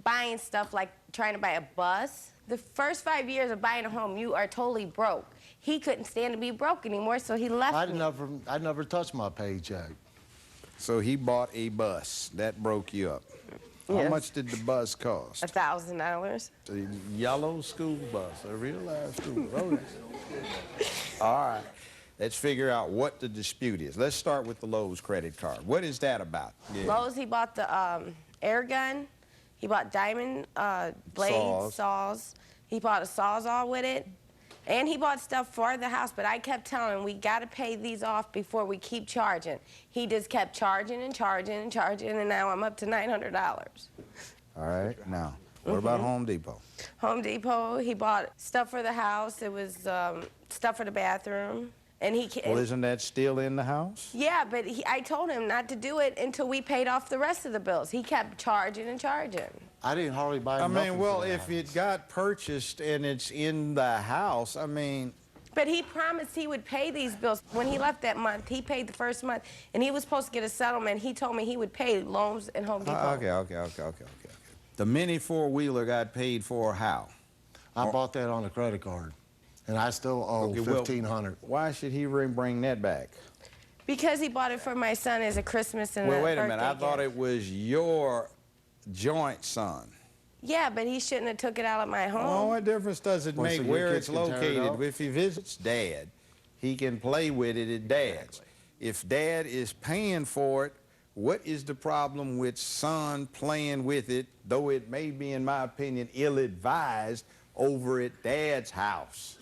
buying stuff like trying to buy a bus. The first 5 years of buying a home, you are totally broke. He couldn't stand to be broke anymore, so he left me. I never touched my paycheck. So he bought a bus. That broke you up. Yes. How much did the bus cost? $1,000. The yellow school bus, a real life school bus. All right. Let's figure out what the dispute is. Let's start with the Lowe's credit card. What is that about? Yeah. Lowe's, he bought the air gun. He bought diamond blades, saws. He bought a Sawzall with it. And he bought stuff for the house, but I kept telling him, we got to pay these off before we keep charging. He just kept charging and charging and charging, and now I'm up to $900. All right. Now, what about Home Depot? Home Depot, he bought stuff for the house. It was stuff for the bathroom. And he Well, isn't that still in the house? Yeah, but I told him not to do it until we paid off the rest of the bills. He kept charging and charging. I didn't hardly buy nothing. I mean, well, if it got purchased and it's in the house, I mean... But he promised he would pay these bills. When he left that month, he paid the first month, and he was supposed to get a settlement. He told me he would pay Lowe's and Home Depot. Okay. The mini four-wheeler got paid for how? I bought that on a credit card, and I still owe $1,500. Well, why should he bring that back? Because he bought it for my son as a Christmas and a birthday Wait a minute. I thought gift. it was your joint son. Yeah, but he shouldn't have took it out of my home. Well, what difference does it make so where kids it's can tear it located? up? If he visits Dad, he can play with it at Dad's. Exactly. If Dad is paying for it, what is the problem with son playing with it, though it may be, in my opinion, ill-advised, over at Dad's house?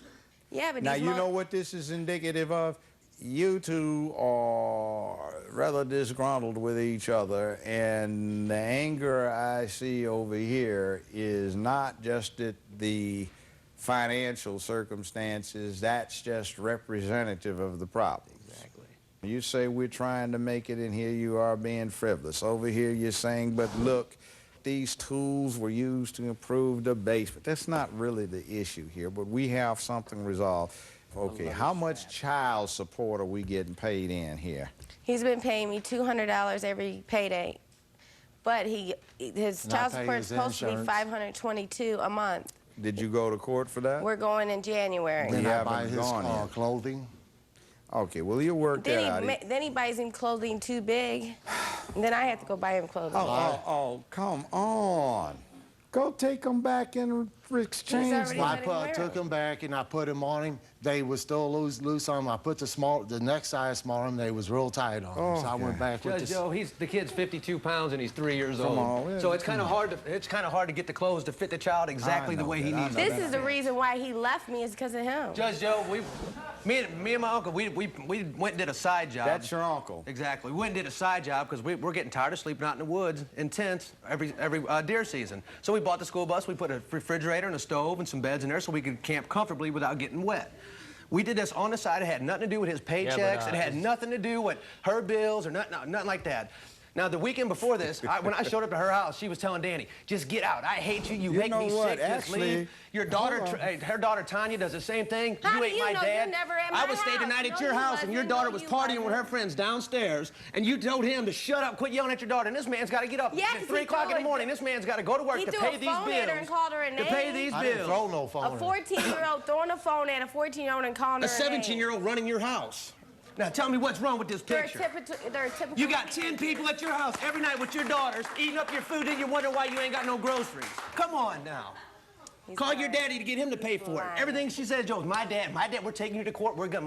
Yeah, but Now, you know what this is indicative of? You two are rather disgruntled with each other, and the anger I see over here is not just at the financial circumstances, that's just representative of the problem. Exactly. You say we're trying to make it, and here you are being frivolous. Over here you're saying, but look, these tools were used to improve the basement. That's not really the issue here, but we have something resolved. Okay, how much child support are we getting paid in here? He's been paying me $200 every payday, but his child support is supposed to be $522 a month. Did you go to court for that? We're going in January. Then We I haven't buy his gone yet. clothing. Okay, well, you work that out. Then he buys him clothing too big, and then I have to go buy him clothing. Oh, come on. Go take them back and exchange already them. got I took him back and I put him on him. They was still loose on him. I put the next size smaller on him. They was real tight on him. So I went back with Judge Joe, the kid's 52 pounds and he's 3 years old. on, So it's kind of hard to get the clothes to fit the child exactly the way he needs. This is the reason why he left me, is because of him. Judge Joe, me and my uncle, we went and did a side job. That's your uncle. Exactly. We went and did a side job because we're getting tired of sleeping out in the woods in tents every deer season. So we bought the school bus. We put a refrigerator and a stove and some beds in there so we could camp comfortably without getting wet. We did this on the side. It had nothing to do with his paychecks. It had nothing to do with her bills or nothing like that. Now, the weekend before this, when I showed up to her house, she was telling Danny, just get out. I hate you. You make me sick. Just leave. Your daughter, her daughter, Tanya, does the same thing. How You do ain't my know? dad. You're never at my I was staying the night house. at your No, you house, and your wasn't. daughter No, was you partying with wasn't. her friends downstairs, and you told him to shut up, quit yelling at your daughter. And this man's got to get up Yeah, at 'cause 3 he o'clock in the threw morning. This man's got to go to work He to threw pay a these phone at her bills. and called her a To pay name. these I didn't bills. throw no phone. A 14-year-old throwing a phone at a 14-year-old and calling A her a name. 17-year-old running your house. Now, tell me what's wrong with this They're a picture. typical. You got 10 people at your house every night with your daughters eating up your food, and you wonder why you ain't got no groceries. Come on now. Call your daddy to get him to pay for it. Everything she says, Joe, my dad, we're taking you to court. We got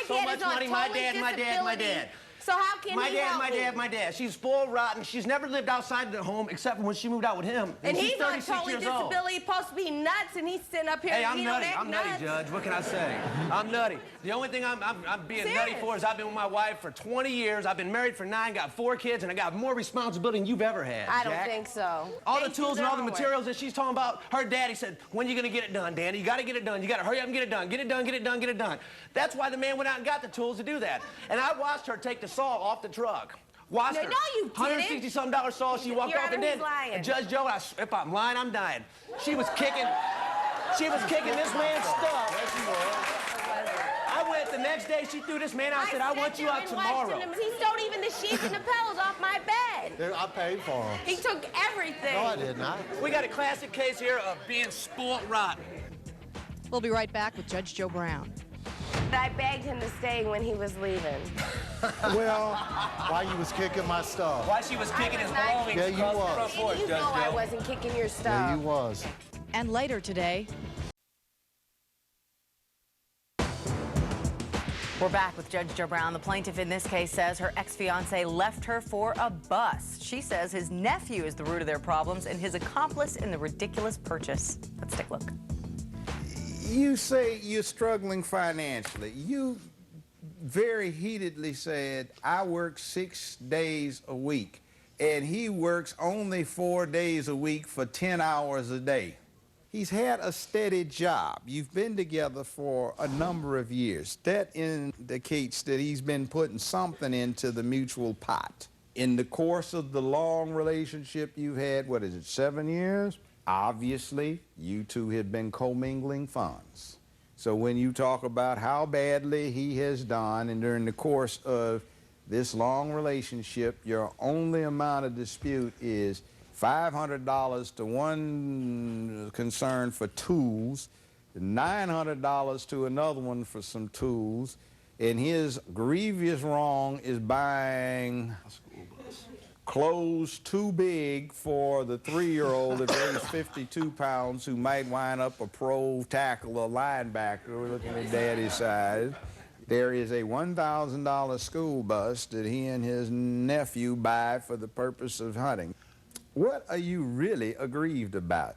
so much money. My dad. So how can he help me? My dad. She's spoiled rotten. She's never lived outside of the home except for when she moved out with him. And she's he's on 36 totally years old. disability, supposed to be nuts, and he's sitting up here. Hey, I'm he nutty. don't act I'm nutty, nuts. Judge. What can I say? I'm nutty. The only thing I'm being nutty Serious. for is I've been with my wife for 20 years. I've been married for 9, got 4 kids, and I got more responsibility than you've ever had. I don't Jack. think so. All They the tools do and all their the homework. materials that she's talking about, her daddy said, when are you going to get it done, Danny? You got to get it done. You got to hurry up and get it done. Get it done, get it done, get it done. That's why the man went out and got the tools to do that. And I watched her take the saw off the truck. Watched her. No, you didn't. $160-something saw. She walked Your off, and Honor, then he's lying. Judge Joe, if I'm lying, I'm dying. She was kicking this man's stuff. I went the next day she threw this man out and said, I want you out tomorrow. He stole even the sheets and the pillows off my bed. I paid for them. He took everything. No, I did not. We got a classic case here of being spoiled rotten. We'll be right back with Judge Joe Brown. I begged him to stay when he was leaving. Well, Why you was kicking my stuff? Why she was kicking his was not belongings kicking- Yeah, you across the was. front porch, You Judge know I Joe. wasn't kicking your stuff. Yeah, you was. And later today, We're back with Judge Joe Brown. The plaintiff in this case says her ex-fiancé left her for a bus. She says his nephew is the root of their problems and his accomplice in the ridiculous purchase. Let's take a look. you say you're struggling financially. You very heatedly said, I work 6 days a week, and he works only 4 days a week for 10 hours a day. He's had a steady job. You've been together for a number of years. That indicates that he's been putting something into the mutual pot. In the course of the long relationship you've had, what is it, 7 years? Obviously, you two have been commingling funds. So when you talk about how badly he has done, and during the course of this long relationship, your only amount of dispute is $500 to one concern for tools, $900 to another one for some tools, and his grievous wrong is buying clothes too big for the 3-year-old that weighs 52 pounds who might wind up a pro tackle or linebacker. We're looking at daddy's side. There is a $1,000 school bus that he and his nephew buy for the purpose of hunting. What are you really aggrieved about?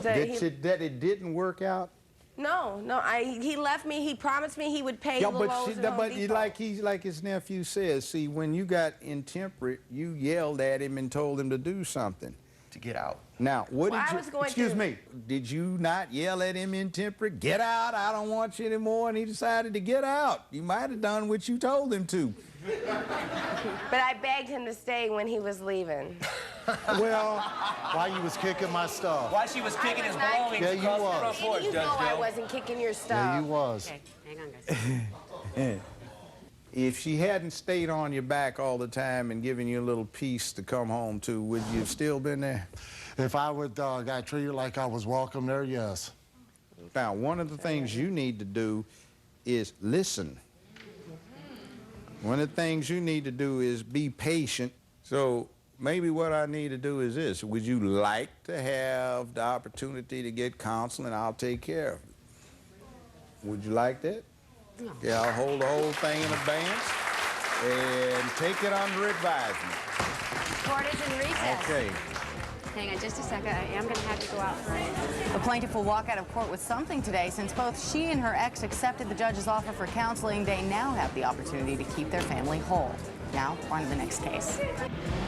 That it didn't work out? No, he left me. He promised me he would pay Yeah, the but, Lowe's and Home Depot. like his nephew says, see, when you got intemperate, you yelled at him and told him to do something. To get out. Now, what Well, did I you, was going excuse to- me, did you not yell at him intemperate? Get out, I don't want you anymore, and he decided to get out. You might have done what you told him to. But I begged him to stay when he was leaving. Well, Why you was kicking my stuff? Why she was kicking his was not belongings kicking- across Yeah, you the front was. porch, You Judge know I Joe. wasn't kicking your stuff. Yeah, you was. Okay, hang on, guys. if she hadn't stayed on your back all the time and given you a little piece to come home to, would you have still been there? If I would got treated like I was welcome there, yes. Now, one of the things you need to do is listen. One of the things you need to do is be patient. So maybe what I need to do is this. Would you like to have the opportunity to get counseling? I'll take care of it. Would you like that? No. Yeah, I'll hold the whole thing in abeyance and take it under advisement. Court is in recess. Okay. Hang on just a second. I am going to have to go out for it. The plaintiff will walk out of court with something today. Since both she and her ex accepted the judge's offer for counseling, they now have the opportunity to keep their family whole. Now, on to the next case.